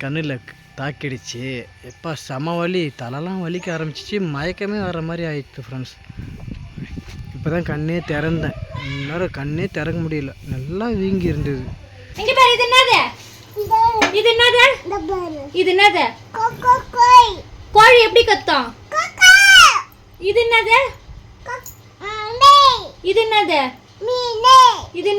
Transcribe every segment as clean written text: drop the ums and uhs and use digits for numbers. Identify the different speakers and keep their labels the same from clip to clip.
Speaker 1: கண்ணில் தாக்கிடுச்சு. எப்போ செம வலி, தலைலாம் வலிக்க ஆரம்பிச்சிச்சு, மயக்கமே வர மாதிரி ஆயிடுச்சு ஃப்ரெண்ட்ஸ். இப்போ தான் கண்ணே திறந்தேன். இன்னும் கண்ணே திறக்க முடியல, நல்லா வீங்கி இருந்தது.
Speaker 2: கோழி எப்படி கத்தும்? இது என்னது? இது என்னது? இது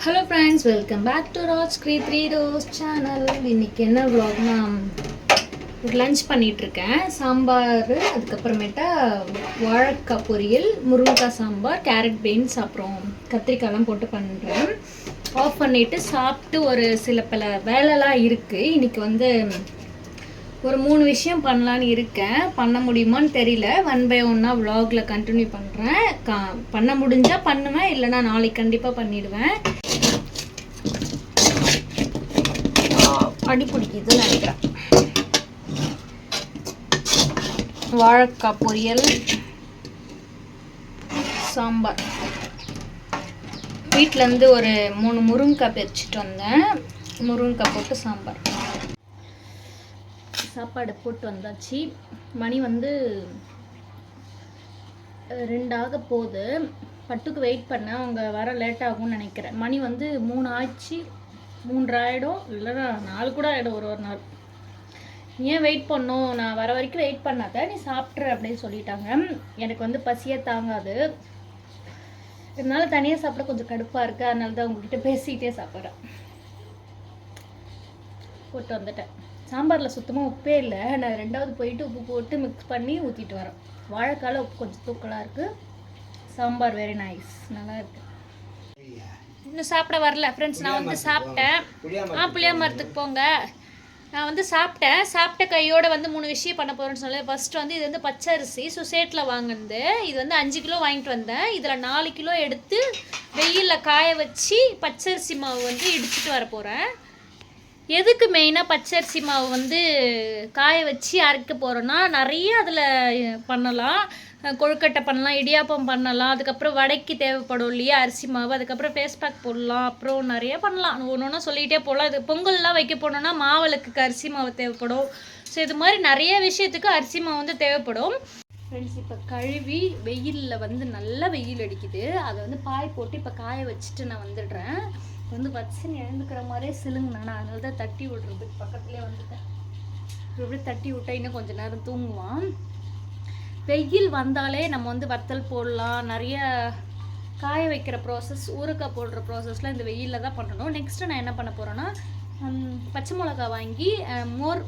Speaker 2: hello friends, welcome back to Raj கிரீ ரோஸ் சேனல். இன்னைக்கு என்ன vlogனா, ஒரு லஞ்ச் பண்ணிகிட்ருக்கேன். சாம்பார், அதுக்கப்புறமேட்டா வாழைக்காய் பொரியல், முருங்கைக்காய் சாம்பார், கேரட் பீன்ஸ், அப்புறம் கத்திரிக்காய்லாம் போட்டு பண்ணுறேன். ஆஃப் பண்ணிவிட்டு சாப்பிட்டு ஒரு சில பல வேலைலாம் இருக்குது. இன்றைக்கி வந்து ஒரு 3 விஷயம் பண்ணலான்னு இருக்கேன். பண்ண முடியுமான்னு தெரியல. 1 by 1 vlogல கண்டினியூ பண்ணுறேன். பண்ண முடிஞ்சால் பண்ணுவேன், இல்லைனா நாளைக்கு கண்டிப்பாக பண்ணிவிடுவேன். அடி பிடிக்குதுன்னு நினைக்கிறேன். வாழைக்காய் பொரியல், சாம்பார். வீட்டிலேருந்து ஒரு 3 முருங்கைக்காய் பறிச்சிட்டு வந்தேன். முருங்கைக்காய் போட்டு சாம்பார். சாப்பாடு போட்டு வந்தாச்சு. மணி வந்து 2 ஆக போகுது. பட்டுக்கு வெயிட் பண்ணேன், அவங்க வர லேட் ஆகும்னு நினைக்கிறேன். மணி வந்து 3 ஆச்சு, 3 ஆகிடும், இல்லைனா 4 கூட ஆகிடும். ஒரு நாள் ஏன் வெயிட் பண்ணோம், நான் வர வரைக்கும் வெயிட் பண்ணாத, நீ சாப்பிட்ற அப்படின்னு சொல்லிட்டாங்க. எனக்கு வந்து பசியே தாங்காது, இதனால தனியாக சாப்பிட கொஞ்சம் கடுப்பாக இருக்குது. அதனால தான் உங்ககிட்ட பேசிக்கிட்டே சாப்பிட்றேன். போட்டு வந்துட்டேன். சாம்பாரில் சுத்தமாக உப்பே இல்லை. நான் 2வது போயிட்டு உப்பு போட்டு மிக்ஸ் பண்ணி ஊற்றிட்டு வரேன். வாழைக்காயில் உப்பு கொஞ்சம் தூக்கலாக இருக்குது. சாம்பார் வெரி நைஸ், நல்லா இருக்குது. இன்னும் சாப்பிட வரல ஃப்ரெண்ட்ஸ். நான் வந்து சாப்பிட்டேன். புளியா மரத்துக்கு போங்க. நான் வந்து சாப்பிட்ட கையோட வந்து 3 விஷயம் பண்ண போகிறேன்னு சொல்லி. ஃபஸ்ட்டு வந்து இது வந்து பச்சரிசி சொசைட்டியில் வாங்கினது. இது வந்து 5 கிலோ வாங்கிட்டு வந்தேன். இதில் 4 கிலோ எடுத்து வெயிலில் காய வச்சு பச்சரிசி மாவு வந்து இடிச்சிட்டு வர போகிறேன். எதுக்கு மெயினாக பச்சரிசி மாவு வந்து காய வச்சு அரைக்க போகிறோன்னா, நிறைய அதில் பண்ணலாம். கொழுக்கட்டை பண்ணலாம், இடியாப்பம் பண்ணலாம், அதுக்கப்புறம் வடைக்கு தேவைப்படும் இல்லையா அரிசி மாவு, அதுக்கப்புறம் ஃபேஸ் பேக் போடலாம், அப்புறம் நிறைய பண்ணலாம். ஒன்று ஒன்றா சொல்லிகிட்டே போகலாம். இது பொங்கல்லாம் வைக்க போனோன்னா மாவிளக்குக்கு அரிசி மாவு தேவைப்படும். ஸோ இது மாதிரி நிறைய விஷயத்துக்கு அரிசி மாவு வந்து தேவைப்படும் ஃப்ரெண்ட்ஸ். இப்போ கழுவி வெயிலில் வந்து நல்லா வெயில் அடிக்குது, அதை வந்து பாய் போட்டு இப்போ காய வச்சுட்டு நான் வந்துடுறேன். வந்து வச்சுன்னு எழுந்துக்கிற மாதிரியே சிலுங்கண்ணா, அதனால தான் தட்டி விடுறது. பக்கத்துலேயே வந்துட்டேன். இப்படி தட்டி விட்டா இன்னும் கொஞ்சம் நேரம் தூங்குவான். வெயில் வந்தாலே நம்ம வந்து வத்தல் போடலாம், நிறைய காய வைக்கிற ப்ராசஸ், ஊறுக்காய் போடுற ப்ராசஸ்லாம் இந்த வெயிலில் தான் பண்ணணும். நெக்ஸ்ட்டு நான் என்ன பண்ண போகிறேன்னா, பச்சை மிளகா வாங்கி மோர்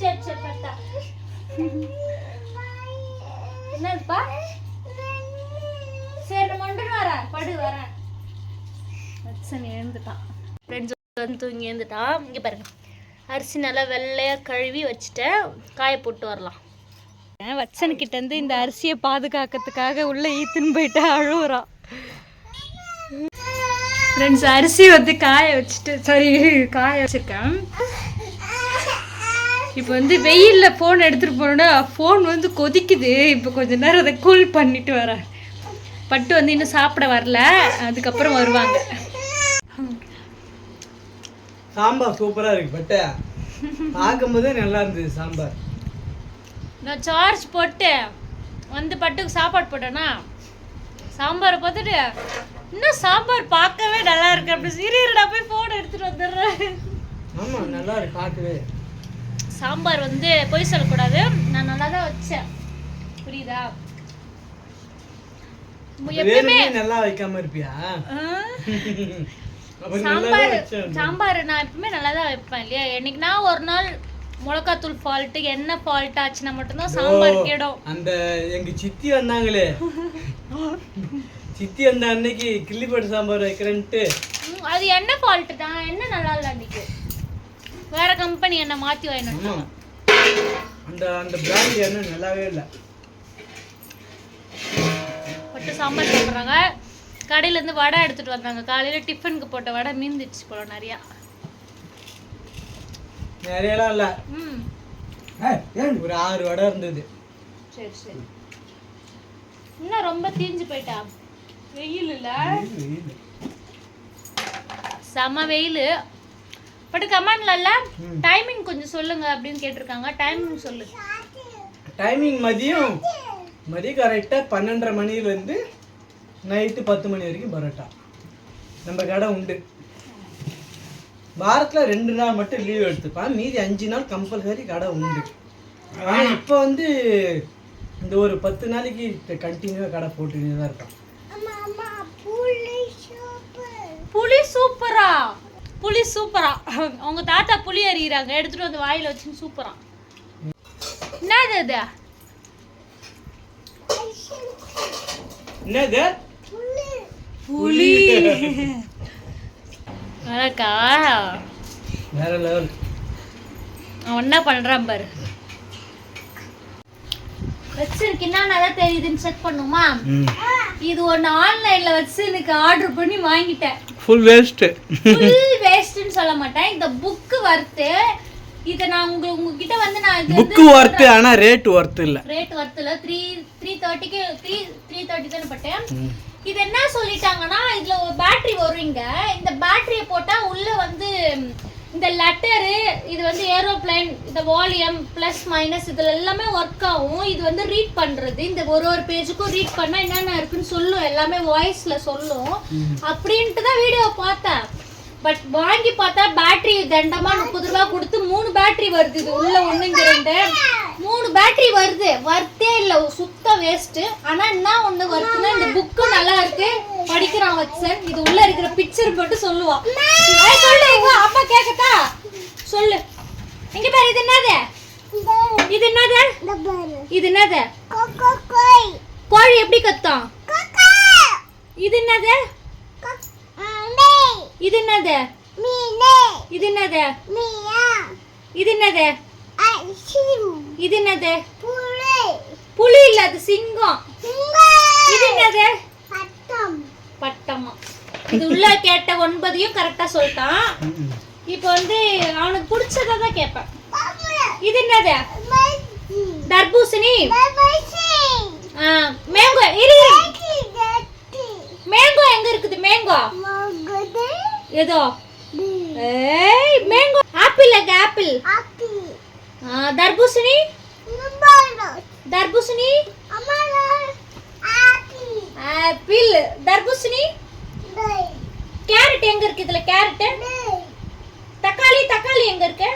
Speaker 2: சரி சரி கரெக்டா என்னதுப்பா? சரி நான் கொண்டு வரேன், படு வரேன். வச்சன் எழுந்துட்டான் ஃப்ரெண்ட்ஸ், வந்து தூங்கி எழுந்துட்டான். இங்கே பாருங்க, அரிசி நல்லா வெள்ளையாக கழுவி வச்சுட்டேன், காய போட்டு வரலாம். வச்சன்கிட்டேருந்து இந்த அரிசியை பாதுகாக்கிறதுக்காக உள்ளே ஈத்துன்னு போயிட்டு அழுகுறான் ஃப்ரெண்ட்ஸ். அரிசி வந்து காய வச்சுருக்கேன். இப்போ வந்து வெயிலில் ஃபோன் எடுத்துகிட்டு போனோன்னா ஃபோன் வந்து கொதிக்குது. இப்போ கொஞ்சம் நேரம் அதை கூல் பண்ணிட்டு வரேன். பட்டு வந்து இன்னும் சாப்பிட வரல, அதுக்கப்புறம் வருவாங்க.
Speaker 1: சாம்பார் சூப்பராக இருக்கு. பட்டு பார்க்கும்போதே நல்லா இருந்தது சாம்பார்.
Speaker 2: நான் சார்ஜ் போட்டு வந்து பட்டுக்கு சாப்பாடு போட்டேன்னா, சாம்பாரை பார்த்துட்டு இன்னும் சாம்பார் பார்க்கவே நல்லா இருக்கு அப்படி சீரியல்டா போய் ஃபோன் எடுத்துகிட்டு வந்துடுறேன்.
Speaker 1: ஆமாம், நல்லா இருக்கு பார்க்கவே.
Speaker 2: சாம்பார் வந்து பொய் சொல்லக்கூடாது, நான் நல்லா தான் வச்சேன், புரியுதா? எப்பவுமே
Speaker 1: நல்லா வைக்காம இருப்பியா?
Speaker 2: சாம்பார் நான் எப்பவுமே நல்லா தான் வைப்பேன் இல்லையா? என்னைக்கு நான் ஒரு நாள் மிளகாத்தூள் ஃபால்ட்டு, என்ன ஃபால்ட் ஆச்சுன்னா மட்டும்தான் சாம்பார் கேடும்.
Speaker 1: அந்த எங்க சித்தி வந்தாங்களே, சித்தி வந்த அன்னைக்கு கிள்ளிப்பட்டு சாம்பார் வைக்கிறேன்ட்டு,
Speaker 2: அது என்ன ஃபால்ட்டு தான், என்ன நல்லா இல்லை அன்னைக்கு. வேற கம்பெனி என்ன மாற்றி வாங்கினோம்.
Speaker 1: அந்த பிராண்ட் என்ன நல்லாவே இல்லை.
Speaker 2: பட்டு சாம்பார் சாப்பிட்றாங்க. கடையிலேருந்து வடை எடுத்துகிட்டு வந்தாங்க. காலையில் டிஃபனுக்கு போட்ட வடை மீந்துச்சு போல
Speaker 1: நிறையலாம் இல்லை. ஒரு 6 வடை இருந்தது.
Speaker 2: சரி சரி. இன்னும் ரொம்ப தீஞ்சு போயிட்டா, வெயில் இல்லை. செம்ம வெயில். பட் கமெண்ட்ல டைமிங் கொஞ்சம் சொல்லுங்க அப்படின்னு கேட்டிருக்காங்க. டைமிங் சொல்லு.
Speaker 1: டைமிங் மதியம் கரெக்டாக 12:30 மணிலேருந்து நைட்டு 10 மணி வரைக்கும் பரோட்டா நம்ம கடை உண்டு. வாரத்தில் 2 நாள் மட்டும் லீவ் எடுத்துப்பான், மீதி 5 நாள் கம்பல்சரி கடை உண்டு. ஆனால் இப்போ வந்து இந்த ஒரு 10 நாளைக்கு கண்டினியூவாக கடை போட்டுக்கிட்டே தான் இருக்கான்.
Speaker 2: புளி சூப்பரா அவங்க தாத்தா புளி அறிகிறாங்க, எடுத்துட்டு வந்து வாயில வச்சு சூப்பரா. என்னது அது?
Speaker 1: என்னது?
Speaker 2: புளி. அழகா
Speaker 1: வேற லெவல்.
Speaker 2: அவன் என்ன பண்றான் பாரு. வச்சிருக்கு என்னன்னா தெரியுதுன்னு செக் பண்ணுமா? இது ஒன்று ஆன்லைன்ல வச்சு எனக்கு ஆர்டர் பண்ணி வாங்கிட்டேன்.
Speaker 1: ஃபுல் வேஸ்ட்னு
Speaker 2: சொல்ல மாட்டேன். இந்த புக் வர்த்து. இத நான் உங்ககிட்ட வந்து நான்
Speaker 1: புக் வர்த்து, ஆனா ரேட் வர்த்து இல்ல.
Speaker 2: 330க்கு 330 தான பட்டேன். இது என்ன சொல்லிட்டாங்கன்னா இதுல ஒரு பேட்டரி வருங்க. இந்த பேட்டரியை போட்டா உள்ள வந்து இந்த லெட்டரு, இது வந்து ஏரோப்ளேன், இந்த வால்யூம் பிளஸ் மைனஸ் இதுல எல்லாமே ஒர்க் ஆகும். இது வந்து ரீட் பண்றது, இந்த ஒரு பேஜுக்கும் ரீட் பண்ணா என்னென்ன இருக்குன்னு சொல்லும், எல்லாமே வாய்ஸ்ல சொல்லும். அப்படின்ட்டு தான் வீடியோ பார்த்தேன். பட் வாங்கி பார்த்தா பேட்டரி தண்டமா 30 ரூபா கொடுத்து 3 பேட்டரி வருது. இது உள்ள 1 இங்க 2 3 பேட்டரி வருது. வர்த்தே இல்ல, சுத்த வேஸ்ட். ஆனா என்ன ஒண்ணு வருதுன்னா இந்த புக்கு நல்லா இருக்கு, படிக்கிறான் வச்சன். இது உள்ள இருக்கிற பிக்சர் மட்டும் சொல்லுவான். சொல்லு அப்பா கேக்கட்டா? சொல்லு. இங்க பாரு, இது என்னது? இது என்னது? இது என்னது? கோழி எப்படி கத்தும்? இது என்னது? இது என்னது? இது என்னது? இது என்னது? இது என்னது? புலி இல்ல, அது சிங்கம். இது என்னது? பட்டமா. இது உள்ள கேட்ட 9யும் கரெக்டா சொல்லிட்டான். இப்போ வந்து அவனுக்கு பிடிச்சதா தான் கேட்பேன். இது என்னது? தர்பூசணி. மேங்கோ. மேங்கோ எங்க இருக்குது? மேங்கோ ஏதோ மேங்கோ. ஆப்பிள் எங்க? ஆப்பிள். தர்பூசணி. தர்பூசணி. ஆப்பிள். தர்பூசணி. கேரட் எங்க இருக்கு? இதுல கேரட். தக்காளி. தக்காளி எங்க இருக்கு?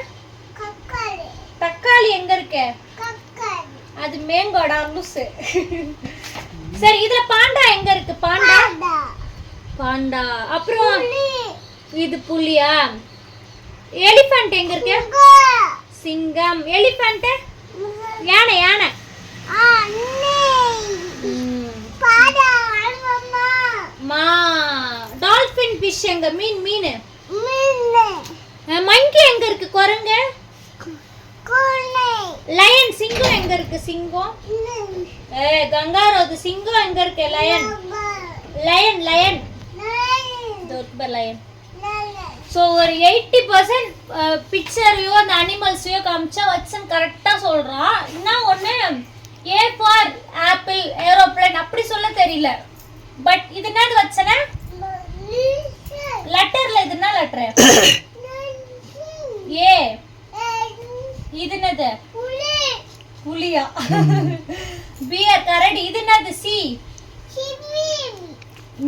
Speaker 2: தக்காளி எங்க இருக்கு? அது மேங்கோடா லூசு. சரி, இதுல பாண்டா எங்க இருக்கு? பாண்டா. அப்புறம் இது புலியா? எலிஃபண்ட் எங்க இருக்கு? சிங்கம். எலிஃபண்ட். யானை. டால்பின் ஃபிஷ் எங்க? மீன். மங்கி எங்க இருக்கு? குரங்கு. லயன். சிங்கம் எங்க இருக்கு? சிங்கம். கங்காரு. சிங்கம் எங்க இருக்கு? லயன். லயன். ஸோ ஒரு 80% பிக்சரையோ அந்த அனிமல்ஸையோ காமிச்சா வச்சன் கரெக்டாக சொல்கிறான். என்ன ஒன்று ஏ ஃபார் ஆப்பிள், ஏரோப்ளேன் அப்படி சொல்ல தெரியல. பட் இது என்னது வச்சன? லெட்டரில் இது என்ன லெட்டரு? ஏ. இது என்னது? புலியா? பியர் கரடி. இது என்னது? சி.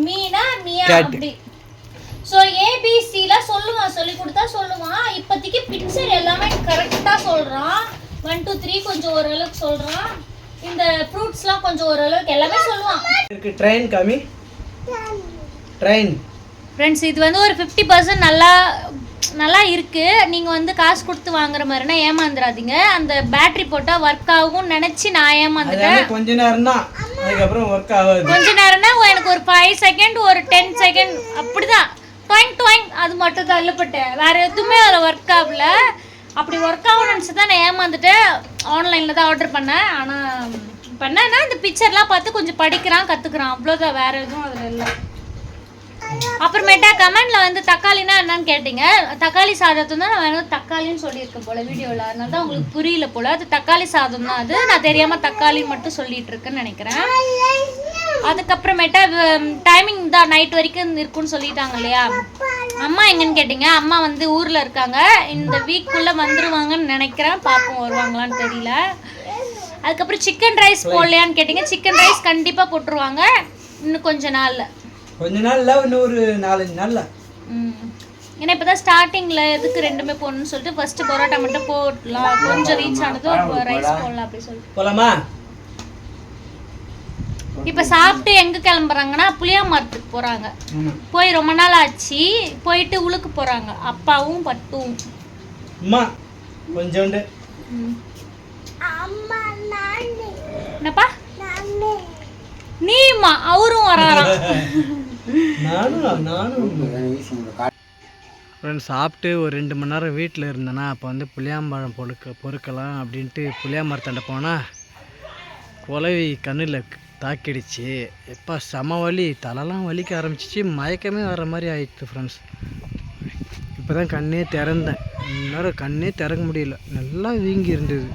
Speaker 2: மீனா மியா அப்படி. ஸோ ஏபிசில சொல்லுவான், சொல்லி கொடுத்தா சொல்லுவான். இப்போதைக்கு பிக்சர் எல்லாமே கரெக்டாக சொல்கிறான். 1 2 3 கொஞ்சம் ஓரளவுக்கு சொல்கிறான். இந்த ஃப்ரூட்ஸ்லாம் கொஞ்சம் ஓரளவுக்கு எல்லாமே சொல்லுவான்.
Speaker 1: ட்ரெயின் காமி. ட்ரெயின்
Speaker 2: ஃப்ரெண்ட்ஸ், இது வந்து ஒரு 50% நல்லா இருக்கு. நீங்கள் வந்து காசு கொடுத்து வாங்குற மாதிரினா ஏமாந்துடாதீங்க. அந்த பேட்டரி போட்டால் ஒர்க் ஆகும் நினச்சி நான் ஏமாந்துட்டேன்.
Speaker 1: கொஞ்ச நேரம் தான், அதுக்கப்புறம் ஒர்க் ஆகாது.
Speaker 2: கொஞ்ச நேரம்னா எனக்கு ஒரு 5 செகண்ட், ஒரு 10 செகண்ட் அப்படிதான். டாயிங் அது மட்டும் தான் இல்லப்பட்டேன். வேற எதுவுமே அதில் ஒர்க் ஆகல. அப்படி ஒர்க் ஆகும் நினச்சி தான் நான் ஏமாந்துட்டேன். ஆன்லைனில் தான் ஆர்டர் பண்ணேன். ஆனால் பண்ணேன்னா இந்த பிக்சர்லாம் பார்த்து கொஞ்சம் படிக்கிறான், கற்றுக்குறான், அவ்வளோதான். வேற எதுவும் அதில் இல்லை. அப்புறமேட்டா கமெண்ட்ல வந்து தக்காளினா என்னன்னு கேட்டீங்க. தக்காளி சாதத்தை தான் நான் வேணும் தக்காளின்னு சொல்லியிருக்கேன் போல வீடியோவில். அதனால தான் உங்களுக்கு புரியல போல. அது தக்காளி சாதம் தான். அது நான் தெரியாமல் தக்காளி மட்டும் சொல்லிட்டு இருக்கேன்னு நினைக்கிறேன். அதுக்கப்புறமேட்டா டைமிங் தான் நைட் வரைக்கும் இருக்குன்னு சொல்லிட்டாங்க இல்லையா. அம்மா எங்கன்னு கேட்டிங்க, அம்மா வந்து ஊரில் இருக்காங்க. இந்த வீக்குள்ளே வந்துடுவாங்கன்னு நினைக்கிறேன், பார்ப்போம் வருவாங்களான்னு தெரியல. அதுக்கப்புறம் சிக்கன் ரைஸ் போடலையான்னு கேட்டிங்க, சிக்கன் ரைஸ் கண்டிப்பாக போட்டுருவாங்க இன்னும் கொஞ்ச நாளில்.
Speaker 1: இன்னும் ஒரு 4-5 நாளில்.
Speaker 2: ஏன்னா இப்போ தான் ஸ்டார்டிங்கில் எதுக்கு ரெண்டுமே போடணும்னு சொல்லிட்டு ஃபஸ்ட்டு பரோட்டா மட்டும் போடலாம், கொஞ்சம் ரீச் ஆனதும் ரைஸ் போடலாம் அப்படி சொல்லிட்டு போகலாமா. இப்போ சாப்பிட்டு எங்கே கிளம்புறாங்கன்னா புளியாமரத்துக்கு போகிறாங்க. போய் ரொம்ப நாள் ஆச்சு, போயிட்டு உழுக்கு போகிறாங்க அப்பாவும் பட்டுவும்.
Speaker 1: கொஞ்சோண்டு
Speaker 2: என்னப்பா நீமா அவரும் வராராம்.
Speaker 1: ஃப்ரெண்ட்ஸ் சாப்பிட்டு ஒரு 2 மணி நேரம் வீட்டில் இருந்தேன்னா அப்போ வந்து புளியாம்பழம் பொறுக்கலாம் அப்படின்ட்டு புளியாமரத்தாண்ட போனால் குலவி கண்ணில் தாக்கிடுச்சு. எப்போ செம வலி, தலைலாம் வலிக்க ஆரம்பிச்சிச்சு, மயக்கமே வர மாதிரி ஆயிடுச்சு ஃப்ரெண்ட்ஸ். இப்போ தான் கண்ணே திறந்தேன், நேரம் கண்ணே திறக்க முடியல, நல்லா வீங்கி இருந்தது.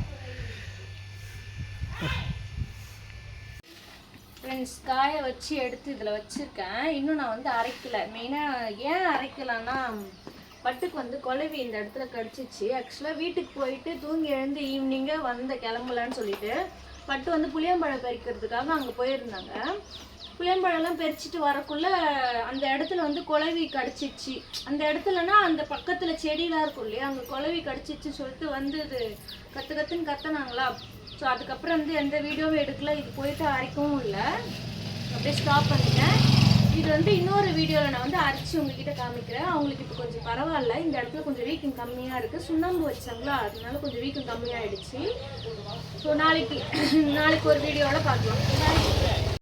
Speaker 2: ஃப்ரெண்ட்ஸ் காய வச்சு எடுத்து இதில் வச்சுருக்கேன். இன்னும் நான் வந்து அரைக்கலை. மெயினாக ஏன் அரைக்கலைன்னா பட்டுக்கு வந்து குலவி இந்த இடத்துல கடிச்சிச்சு. ஆக்சுவலாக வீட்டுக்கு போயிட்டு தூங்கி எழுந்து ஈவினிங்கே கிளம்பலான்னு சொல்லிட்டு பட்டு வந்து புளியம்பழம் பறிக்கிறதுக்காக அங்கே போயிருந்தாங்க. புளியம்பழம்லாம் பறிச்சுட்டு வரக்குள்ளே அந்த இடத்துல வந்து குலவி கடிச்சிச்சு. அந்த இடத்துலனா அந்த பக்கத்தில் செடியெலாம் இருக்கும் இல்லையா, அங்கே குலவி கடிச்சிச்சுன்னு சொல்லிட்டு வந்து இது கற்றுன்னு கத்துனாங்களா. ஸோ அதுக்கப்புறம் வந்து எந்த வீடியோவும் எடுக்கல, இது போயிட்டு அரைக்கவும் இல்லை, அப்படியே ஸ்டாப் பண்ணிட்டேன். இது வந்து இன்னொரு வீடியோவில் நான் வந்து அரைச்சி உங்ககிட்ட காமிக்கிறேன். அவங்களுக்கு இப்போ கொஞ்சம் பரவாயில்ல, இந்த இடத்துல கொஞ்சம் வீக்கம் கம்மியாக இருக்குது. சுண்ணாம்பு வச்சாங்களா, அதனால கொஞ்சம் வீக்கம் கம்மியாகிடுச்சு. ஸோ நாளைக்கு ஒரு வீடியோவில் பார்க்கலாம்.